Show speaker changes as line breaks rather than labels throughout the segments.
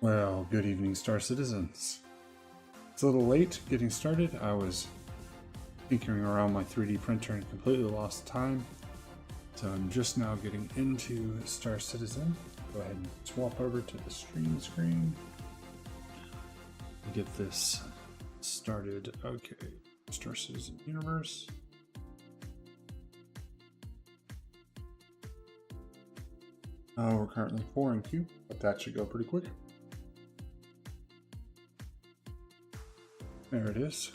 Well, good evening, Star Citizens. It's a little late getting started. I was tinkering around my 3D printer and completely lost time. So I'm just now getting into Star Citizen. Go ahead and swap over to the stream screen. Get this started. Okay, Star Citizen Universe. We're currently 4 in queue, but that should go pretty quick. There it is.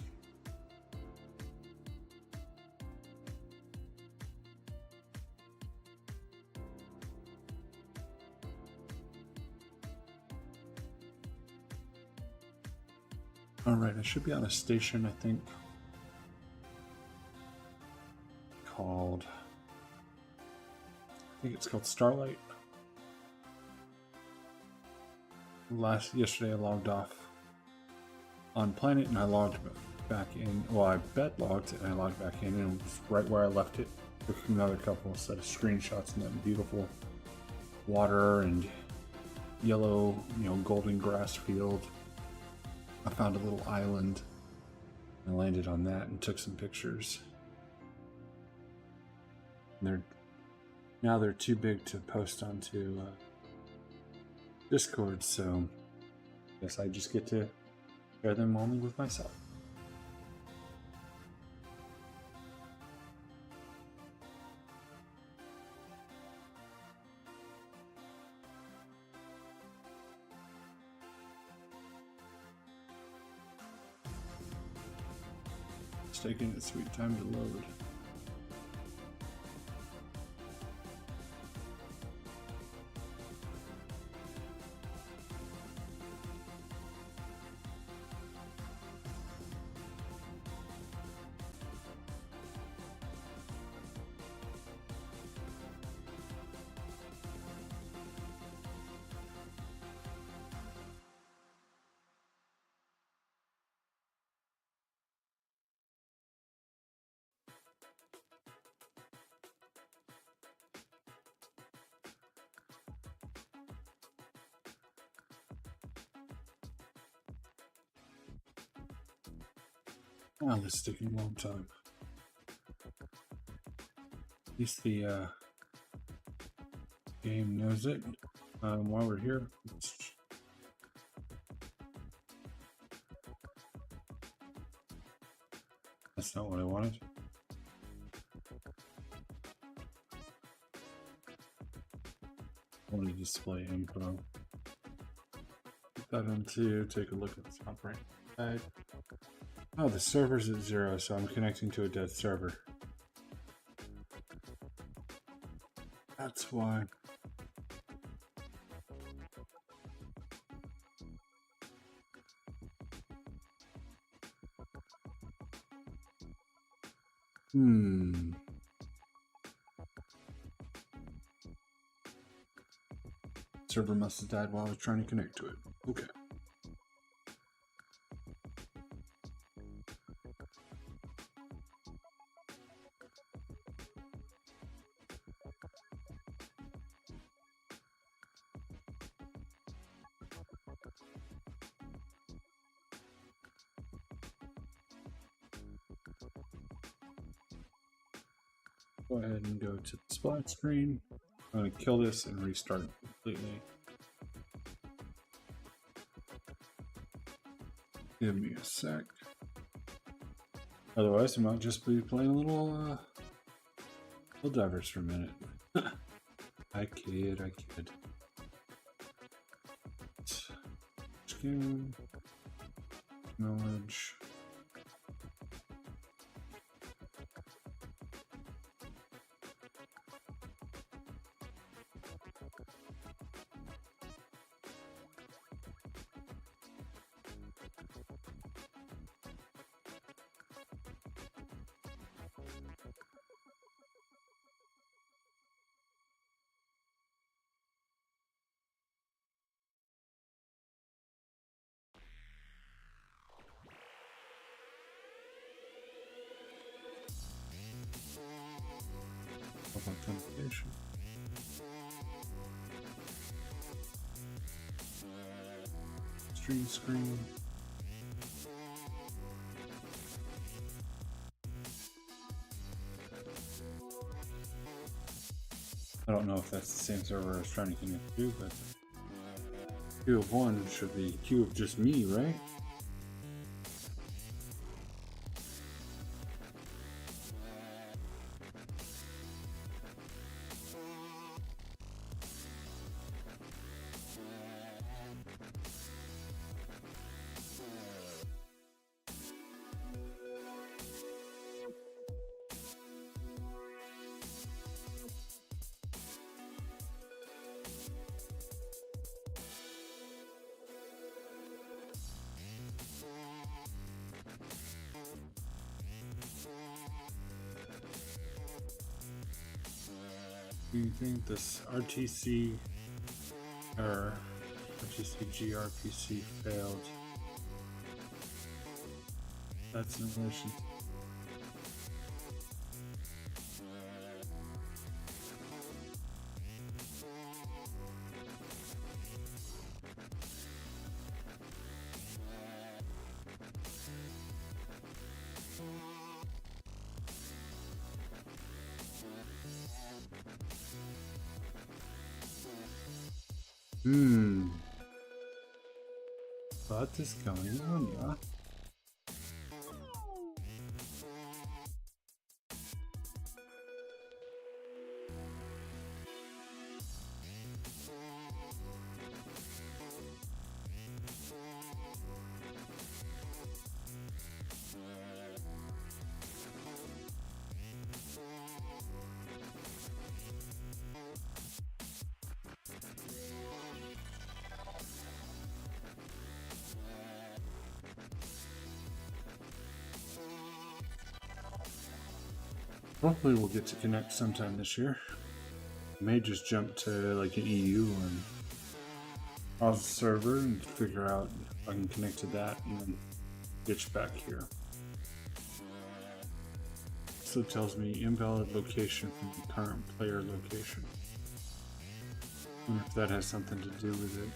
All right, I should be on a station, I think, called, it's called Starlight. Yesterday I logged off on Planet and I logged back in. Well, I logged and I logged back in, and it was right where I left it. Took another couple set of screenshots in that beautiful water and yellow, golden grass field. I found a little island. I landed on that and took some pictures. And now they're too big to post onto Discord, so I guess I just get to share them only with myself. It's taking its sweet time to load. Oh, this is taking a long time. At least the game knows it. While we're here, that's not what I wanted. I want to display info. Put that into, take a look at the top right side. Oh, the server's at 0, so I'm connecting to a dead server. That's why. Server must have died while I was trying to connect to it. Okay. Go ahead and go to the splash screen. I'm going to kill this and restart completely. Give me a sec. Otherwise, I might just be playing a little divers for a minute. I kid. Skin. Knowledge. Authentication. Widescreen screen. I don't know if that's the same server I was trying to connect to, but queue of one should be queue of just me, right? Do you think this RTC or RTC gRPC failed? That's in relation. What is going on, yeah? Hopefully we'll get to connect sometime this year. May just jump to like an EU and pause the server and figure out if I can connect to that and then ditch back here. So it tells me invalid location from the current player location. I wonder if that has something to do with it.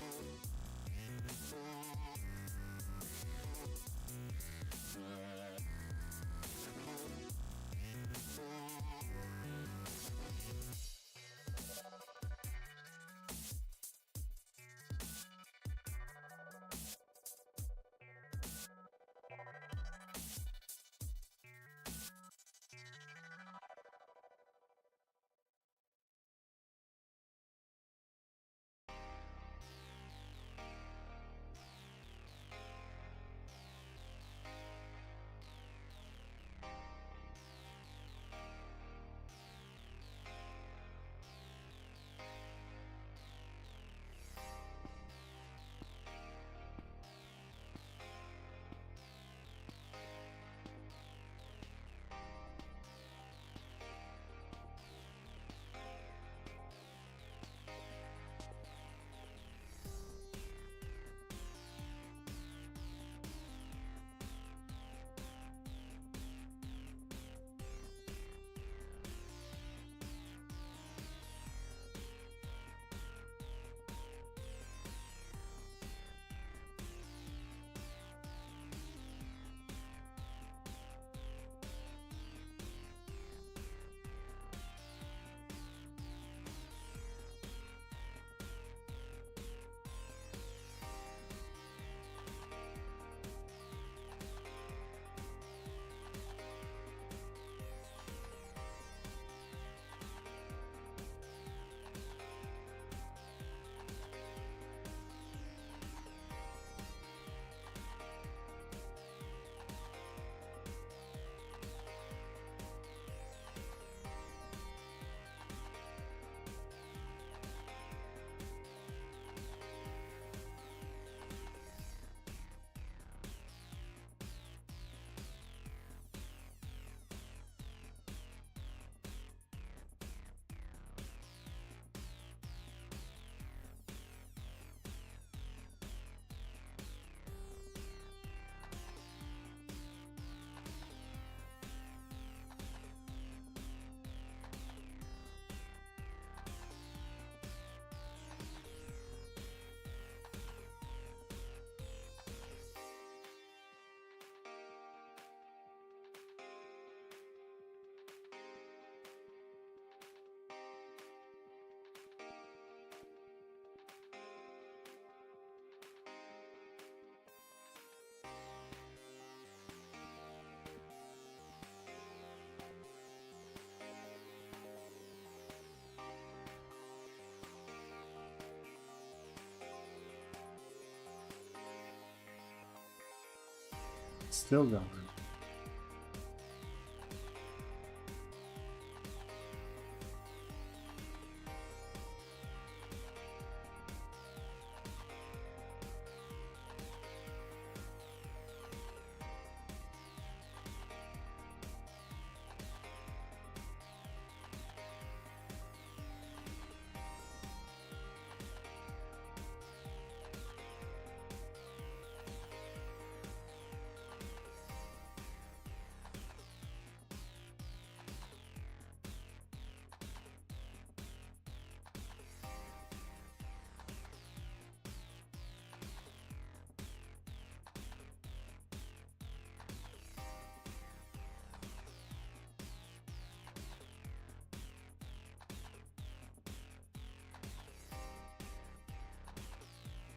Still going.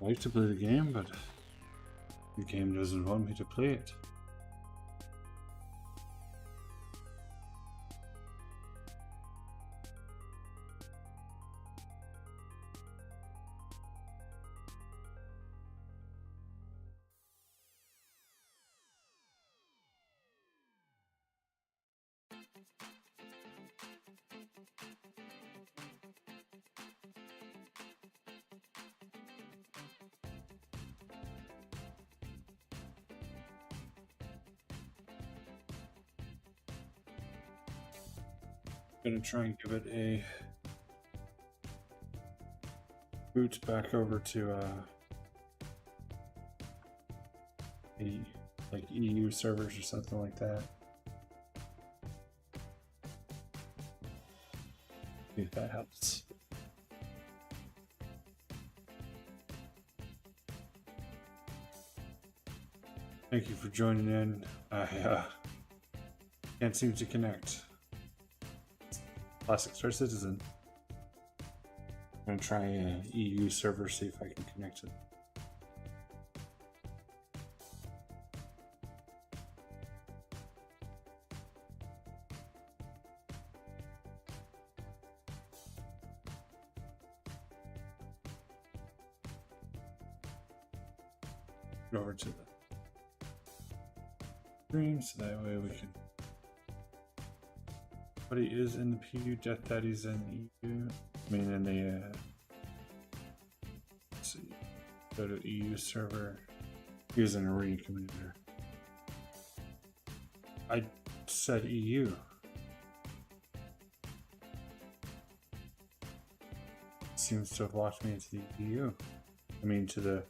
I like to play the game, but the game doesn't want me to play it. Gonna try and give it a boot back over to like EU servers or something like that. See if that helps. Thank you for joining in. I can't seem to connect. Classic Star Citizen. I'm gonna try a EU server, see if I can connect it. Go over to the stream so that way we can. But he is in the PU, Death Daddy's in EU. I mean, in the let's see, go to EU server. He's an arena commander. I said EU. Seems to have locked me into the EU. I mean, to the.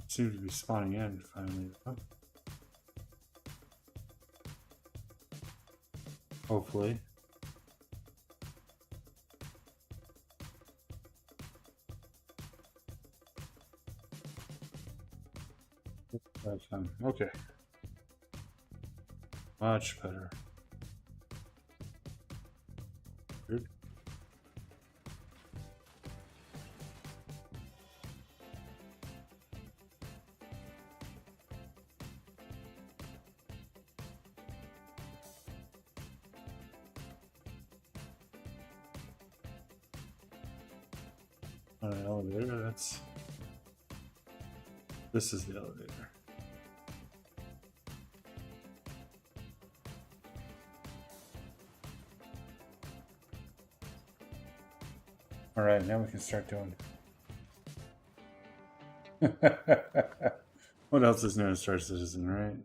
Seems to be spawning in finally. Hopefully. Okay. Much better. Good. On an elevator, that's. This is the elevator. All right, now we can start doing. What else is known as Star Citizen, right?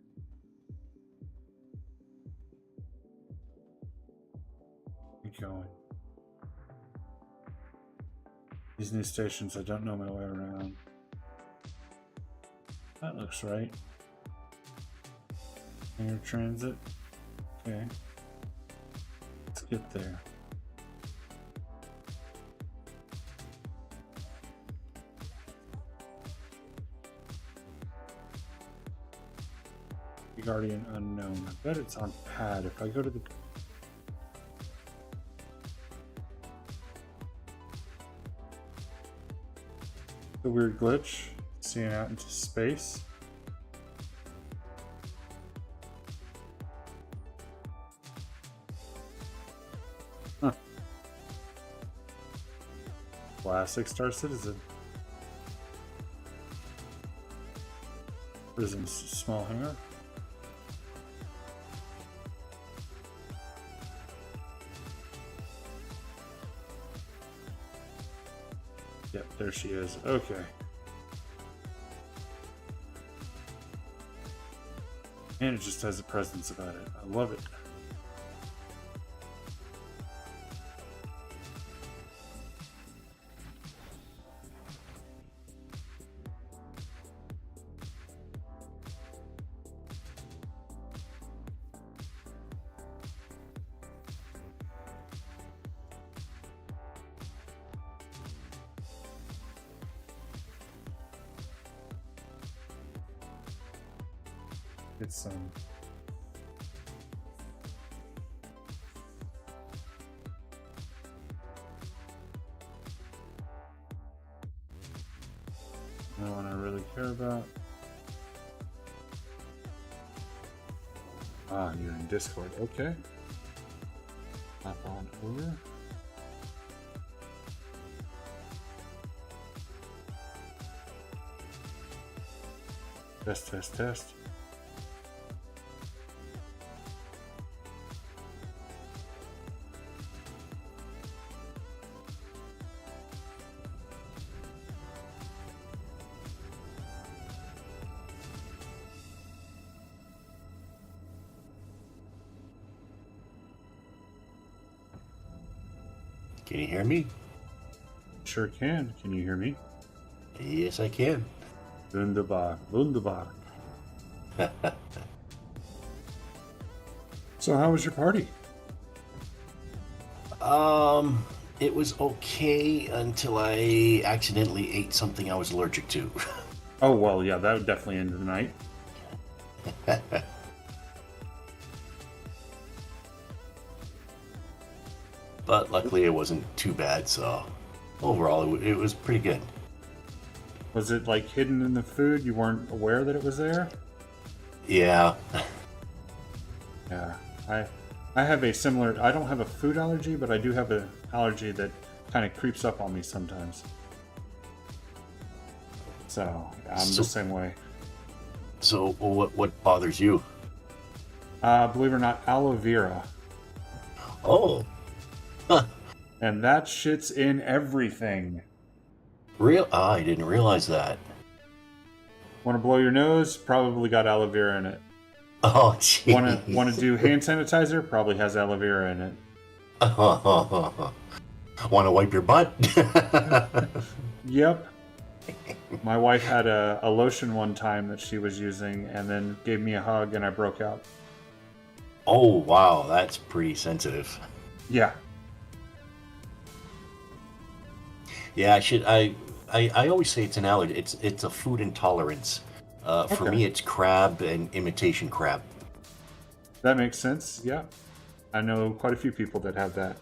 Keep going. These new stations, I don't know my way around. That looks right. Air transit. Okay. Let's get there. Guardian unknown. I bet it's on pad. If I go to the weird glitch, seeing out into space. Classic Star Citizen. Prism's small hangar. Yep, there she is. Okay. And it just has a presence about it. I love it. It's no one I really care about. Ah, you're in Discord. Okay. Hop on over. Test, test, test.
Can you hear me?
Sure can. Can you hear me?
Yes, I can.
Wunderbar. Wunderbar. So how was your party?
It was okay until I accidentally ate something I was allergic to.
Oh, well, yeah, that would definitely end the night.
But luckily it wasn't too bad, so overall it was pretty good.
Was it like hidden in the food? You weren't aware that it was there?
Yeah.
Yeah. I have a similar, I don't have a food allergy, but I do have an allergy that kind of creeps up on me sometimes. So, I'm the same way.
So what bothers you?
Believe it or not, aloe vera.
Oh. Huh.
And that shit's in everything.
I didn't realize that.
Want to blow your nose? Probably got aloe vera in it.
Oh, jeez.
Want to do hand sanitizer? Probably has aloe vera in it.
Want to wipe your butt?
Yep. My wife had a lotion one time that she was using and then gave me a hug and I broke out.
Oh, wow. That's pretty sensitive.
Yeah.
Yeah, I always say it's an allergy. It's a food intolerance. For me, it's crab and imitation crab.
That makes sense. Yeah, I know quite a few people that have that.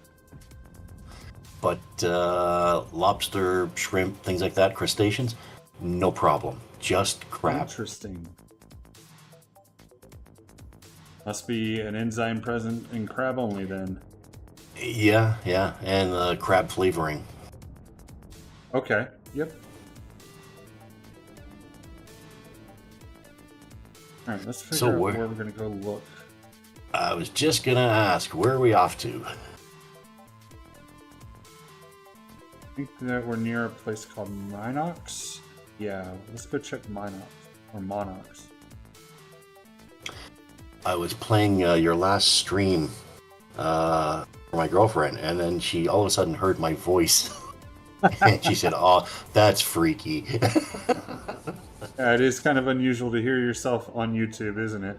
But lobster, shrimp, things like that, crustaceans, no problem. Just crab.
Interesting. Must be an enzyme present in crab only then.
Yeah, and crab flavoring.
Okay. Yep. All right, let's figure out where we're going to go look.
I was just going to ask, where are we off to?
I think that we're near a place called Minox. Yeah, let's go check Minox, or Monox.
I was playing your last stream for my girlfriend, and then she all of a sudden heard my voice. And she said, "Oh, that's freaky."
Yeah, it is kind of unusual to hear yourself on YouTube, isn't it?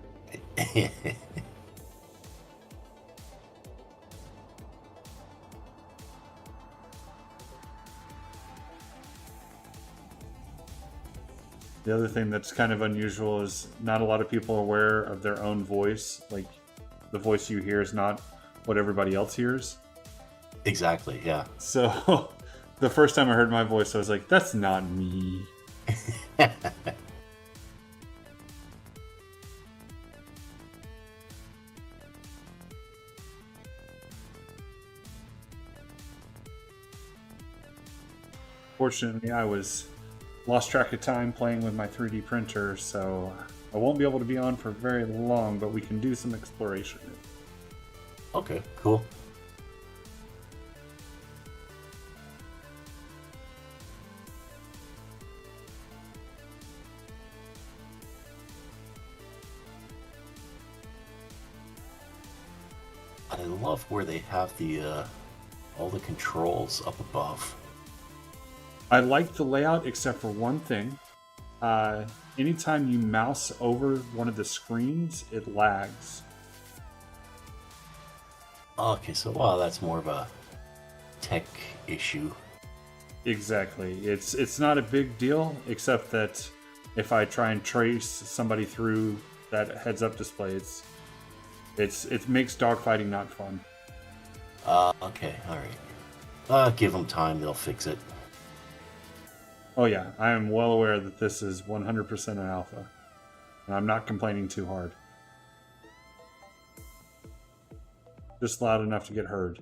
The other thing that's kind of unusual is not a lot of people are aware of their own voice. Like, the voice you hear is not what everybody else hears.
Exactly, yeah.
So, the first time I heard my voice, I was like, that's not me. Fortunately, I lost track of time playing with my 3D printer, so I won't be able to be on for very long, but we can do some exploration.
Okay, cool. I love where they have the all the controls up above.
I like the layout except for one thing. Anytime you mouse over one of the screens, it lags.
Okay, so wow, that's more of a tech issue.
Exactly. It's not a big deal, except that if I try and trace somebody through that heads-up display, it makes dogfighting not fun.
Okay, all right. Give them time; they'll fix it.
Oh yeah, I am well aware that this is 100% an alpha, and I'm not complaining too hard. Just loud enough to get heard.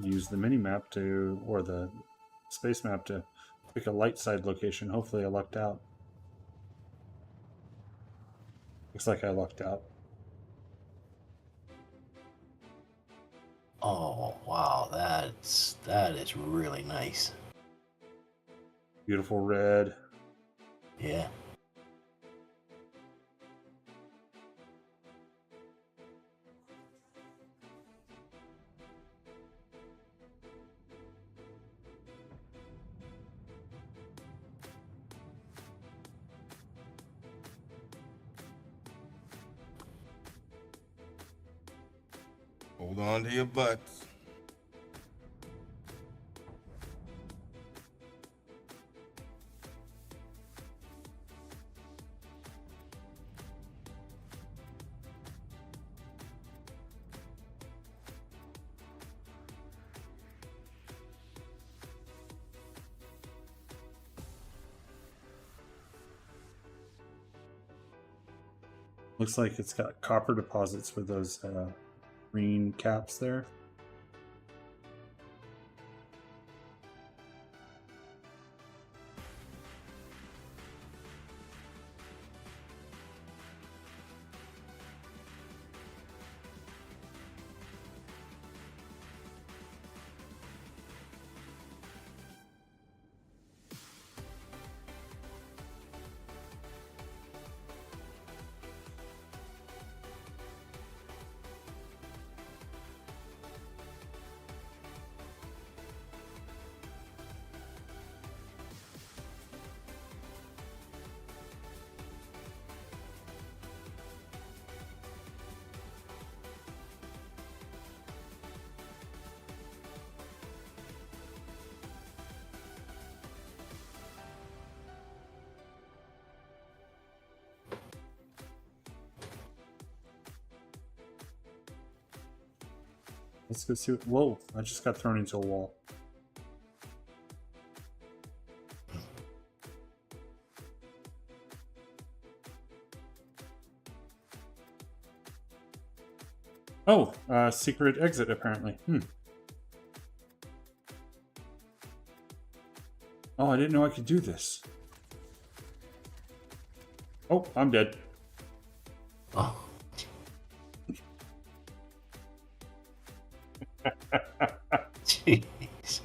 Use the mini map or the space map to pick a light side location. Hopefully I lucked out. Looks like I lucked out.
Oh wow, that is really nice.
Beautiful red.
Yeah.
Hold on to your butts.
Looks like it's got copper deposits with those green caps there. Let's go see what... Whoa, I just got thrown into a wall. Oh, secret exit apparently. Oh, I didn't know I could do this. Oh, I'm dead.
Oh. Jeez.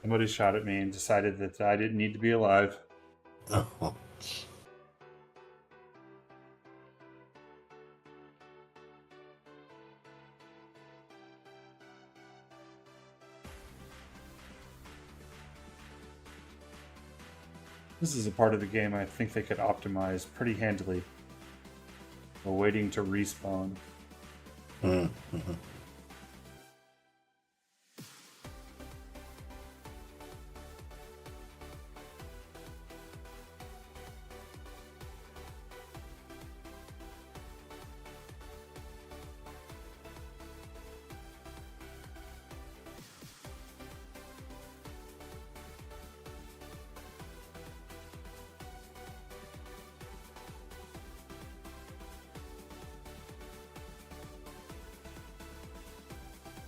Somebody shot at me and decided that I didn't need to be alive.
Oh.
This is a part of the game I think they could optimize pretty handily. We're waiting to respawn.
Mm-hmm.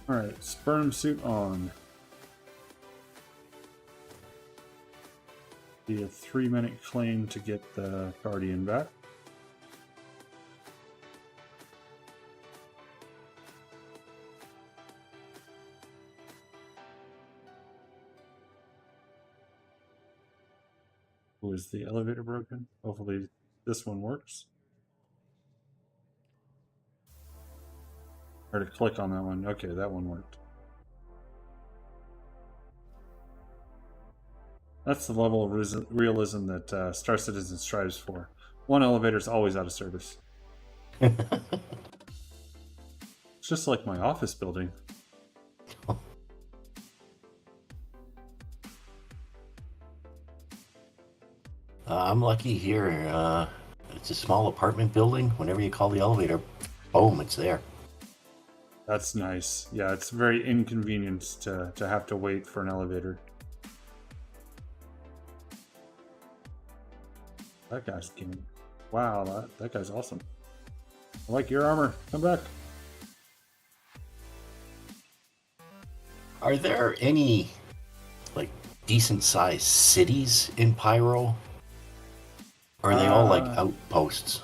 Alright, sperm suit on. Be a 3-minute claim to get the Guardian back. Oh, is the elevator broken? Hopefully this one works. Or to click on that one. Okay, that one worked. That's the level of realism that Star Citizen strives for. One elevator is always out of service. It's just like my office building.
I'm lucky here. It's a small apartment building. Whenever you call the elevator, boom, it's there.
That's nice. Yeah, it's very inconvenient to have to wait for an elevator. That guy's game. Wow, that guy's awesome. I like your armor. Come back.
Are there any like decent sized cities in Pyro? Or are they all like outposts?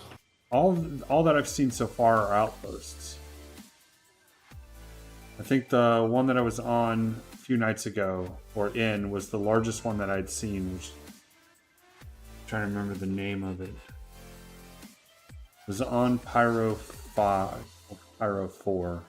All that I've seen so far are outposts. I think the one that I was on a few nights ago, or in, was the largest one that I'd seen, which I'm trying to remember the name of it. It was on Pyro 5, or Pyro 4.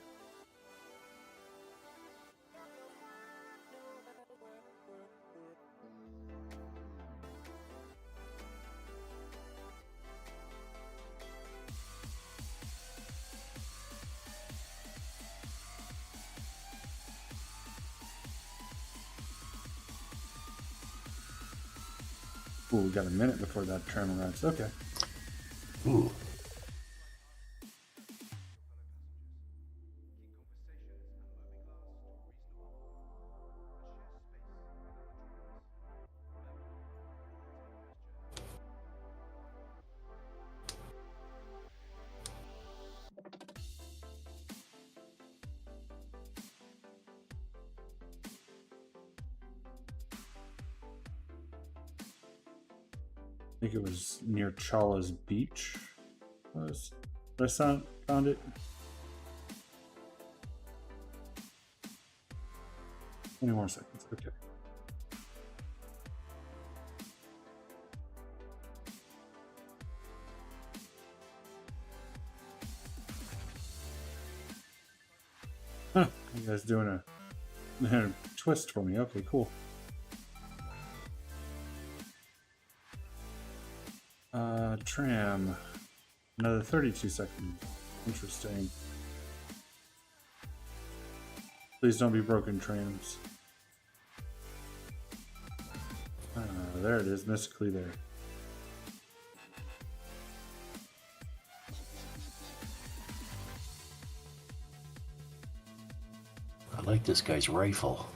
Ooh, we got a minute before that tram arrives. Okay.
Ooh.
I think it was near Chala's Beach. Did I found it? 20 more seconds. Okay. Huh. You guys doing a twist for me. Okay, cool. Tram. Another 32 seconds. Interesting. Please don't be broken trams. There it is, mystically there.
I like this guy's rifle.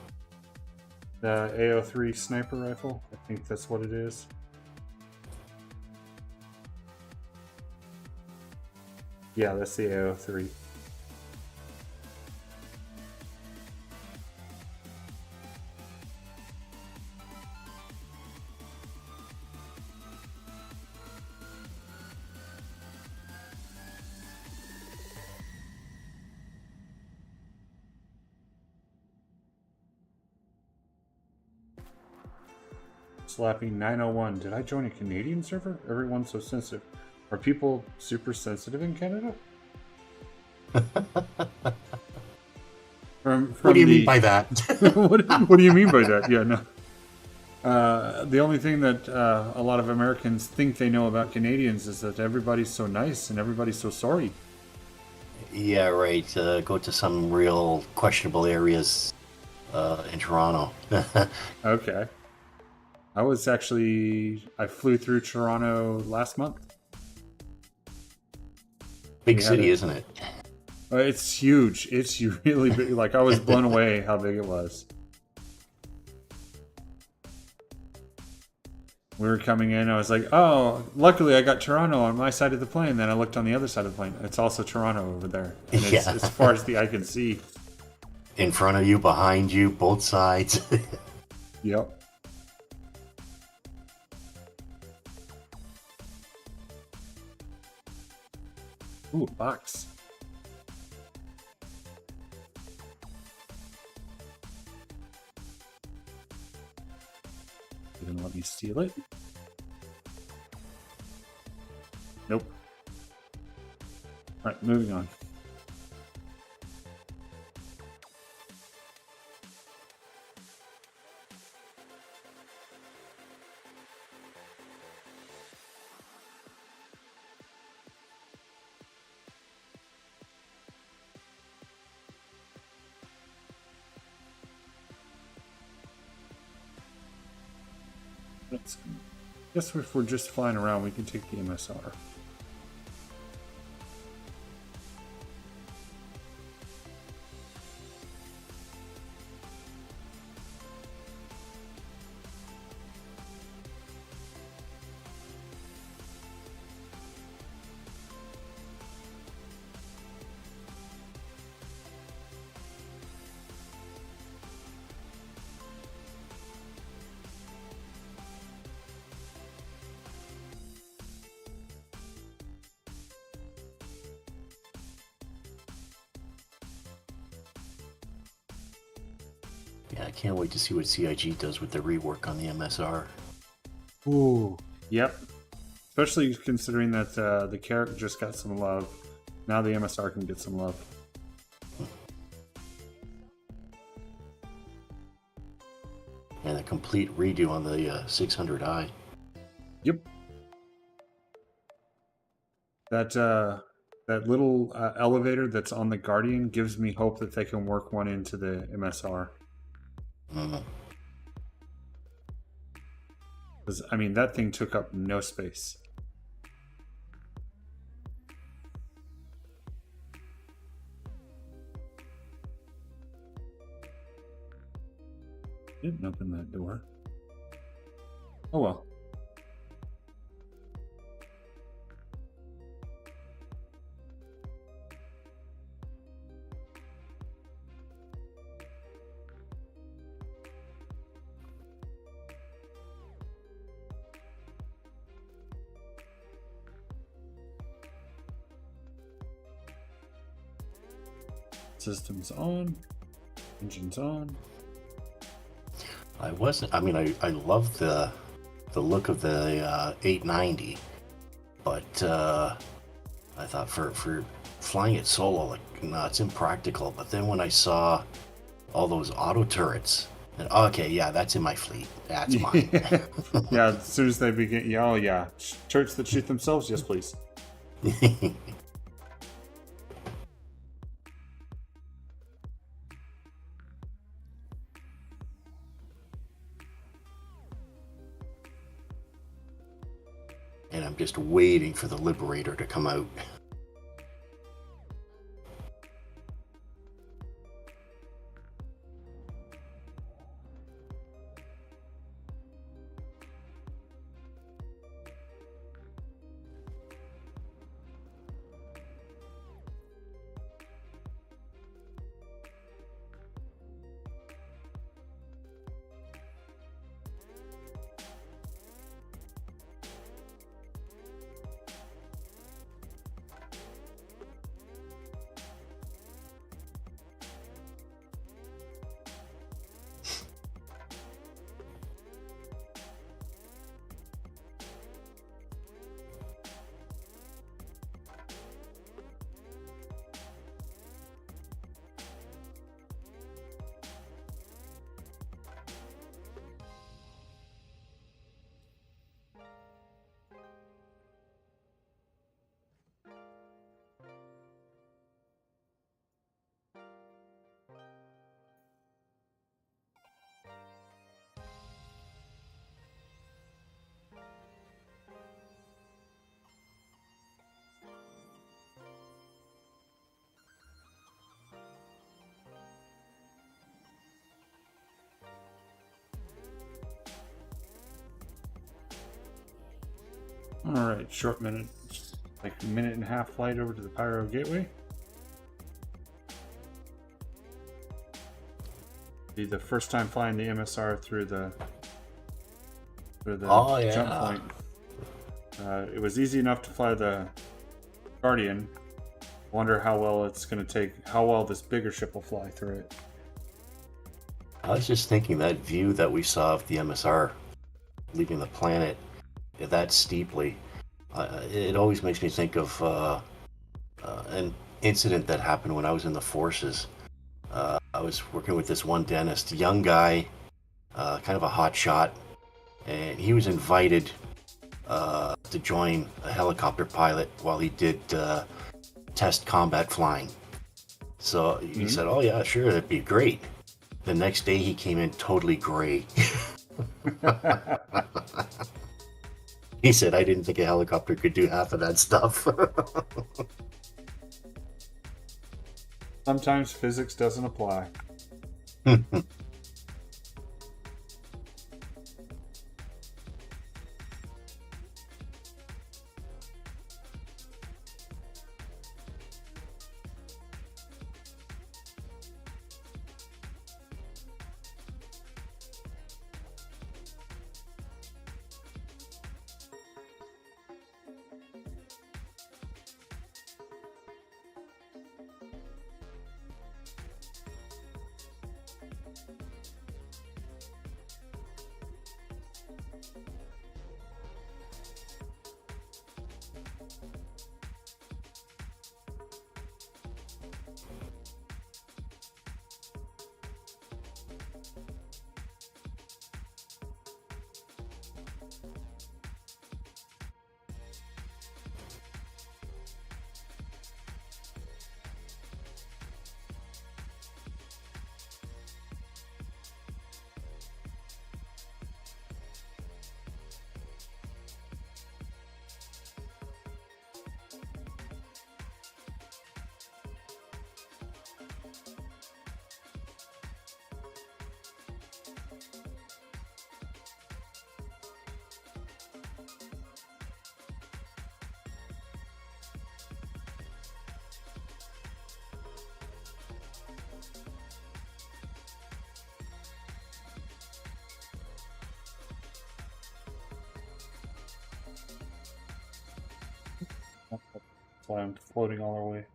The AO3 sniper rifle. I think that's what it is. Yeah, that's the AO3. Slapping 901. Did I join a Canadian server? Everyone's so sensitive. Are people super sensitive in Canada?
What do you mean by that?
what do you mean by that? Yeah, no. The only thing that a lot of Americans think they know about Canadians is that everybody's so nice and everybody's so sorry.
Yeah, right. Go to some real questionable areas in Toronto.
Okay. I flew through Toronto last month.
Big city, isn't it?
It's huge. It's really big. Like, I was blown away how big it was. We were coming in, I was like, oh, luckily I got Toronto on my side of the plane. Then I looked on the other side of the plane. It's also Toronto over there. And it's as far as the eye can see.
in front of you, behind you, both sides.
Yep. Ooh, box. You gonna let me steal it? Nope. Alright, moving on. Guess if we're just flying around, we can take the MSR.
Yeah, I can't wait to see what CIG does with the rework on the MSR.
Ooh, yep. Especially considering that the character just got some love. Now the MSR can get some love.
And a complete redo on the 600i.
Yep. That little elevator that's on the Guardian gives me hope that they can work one into the MSR. Because, I mean, that thing took up no space. Didn't open that door. Oh well. Systems on, engines on.
I love the look of the 890, but I thought for flying it solo, like, no, it's impractical. But then when I saw all those auto turrets, and okay, yeah, that's in my fleet. That's mine.
Yeah, as soon as they begin, yeah, oh yeah, turrets that shoot themselves, yes please.
And I'm just waiting for the Liberator to come out. Alright, short minute, like a minute and a half flight over to the Pyro gateway.
Be the first time flying the MSR through the
Oh, yeah.
jump point. It was easy enough to fly the Guardian. Wonder how well it's going to take, how well this bigger ship will fly through it.
I was just thinking that view that we saw of the MSR leaving the planet that steeply, it always makes me think of an incident that happened when I was in the forces. I was working with this one dentist, young guy, kind of a hot shot, and he was invited to join a helicopter pilot while he did test combat flying. So he said, "Oh yeah, sure, that'd be great." The next day he came in totally gray. He said, "I didn't think a helicopter could do half of that stuff."
Sometimes physics doesn't apply. That's why I'm floating all our way.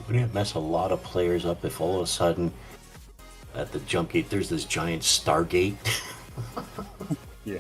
Wouldn't it mess a lot of players up if all of a sudden at the jump gate there's this giant Stargate?
Yeah.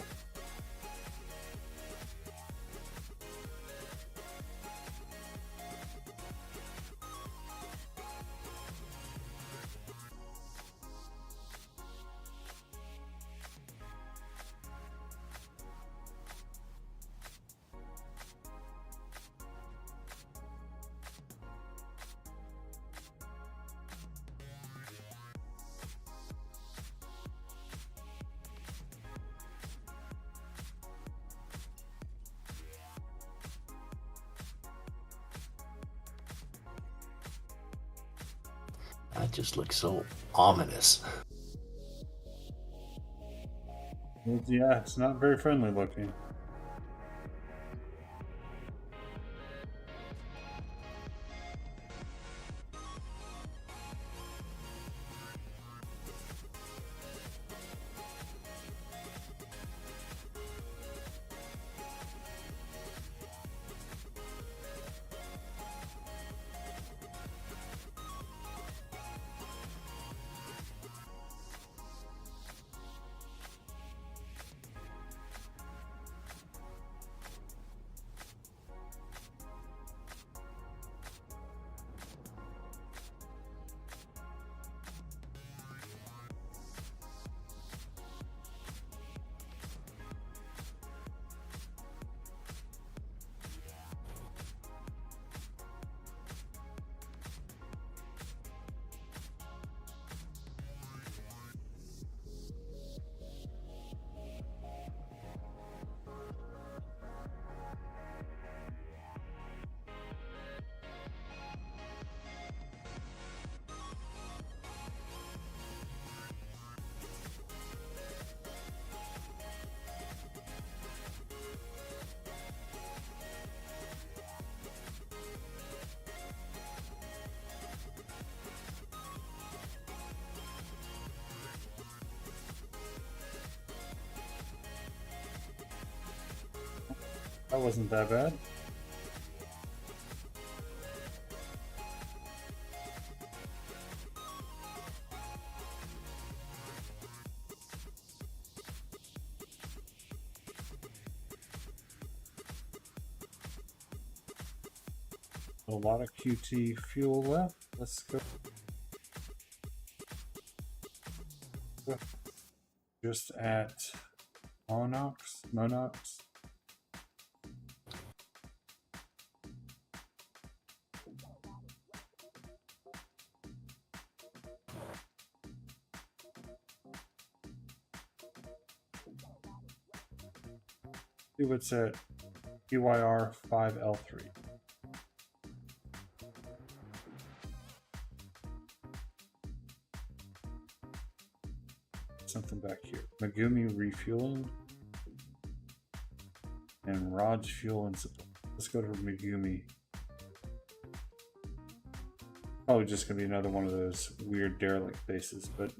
That just looks so ominous.
Yeah, it's not very friendly looking. That wasn't that bad. A lot of QT fuel left. Let's go. Just at Monox. See what's at PYR 5L3. Something back here. Megumi refueling and Rod's fuel and supply. Let's go to Megumi. Probably just gonna be another one of those weird derelict bases, but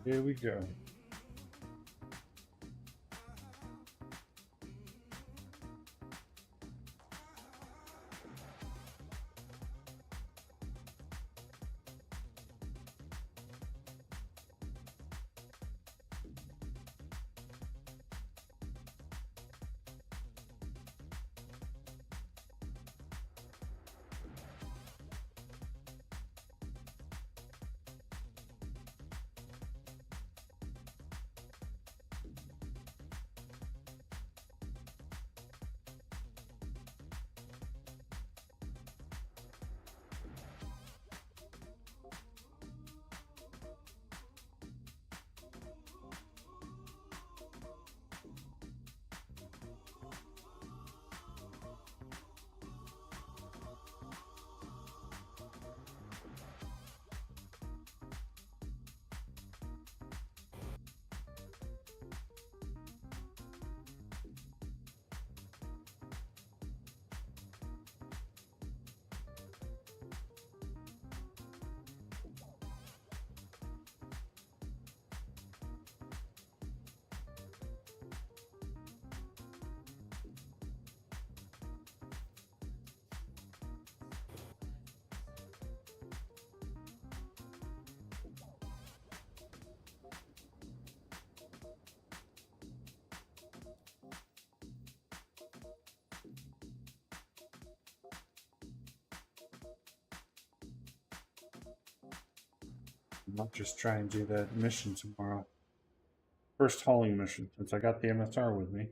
here we go. I might just try and do that mission tomorrow. First hauling mission, since I got the MSR with me.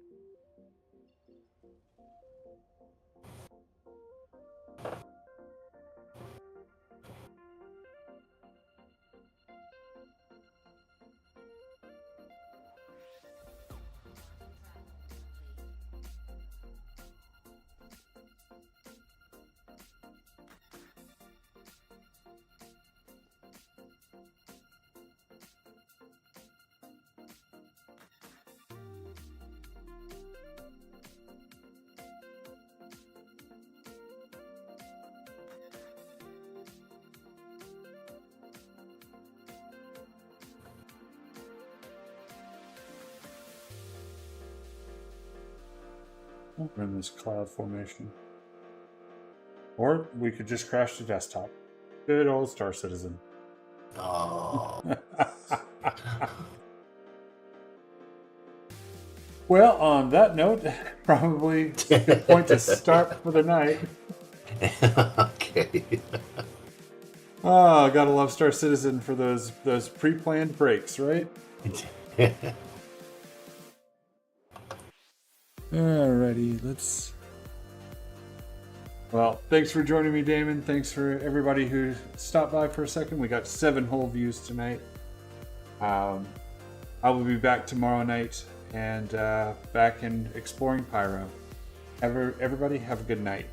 We're in this cloud formation. Or we could just crash the desktop. Good old Star Citizen.
Oh.
Well, on that note, probably a good point to start for the night.
Okay.
Oh, gotta love Star Citizen for those pre-planned breaks, right? Alrighty, let's... Well, thanks for joining me, Damon. Thanks for everybody who stopped by for a second. We got 7 whole views tonight. I will be back tomorrow night and back in exploring Pyro. Everybody have a good night.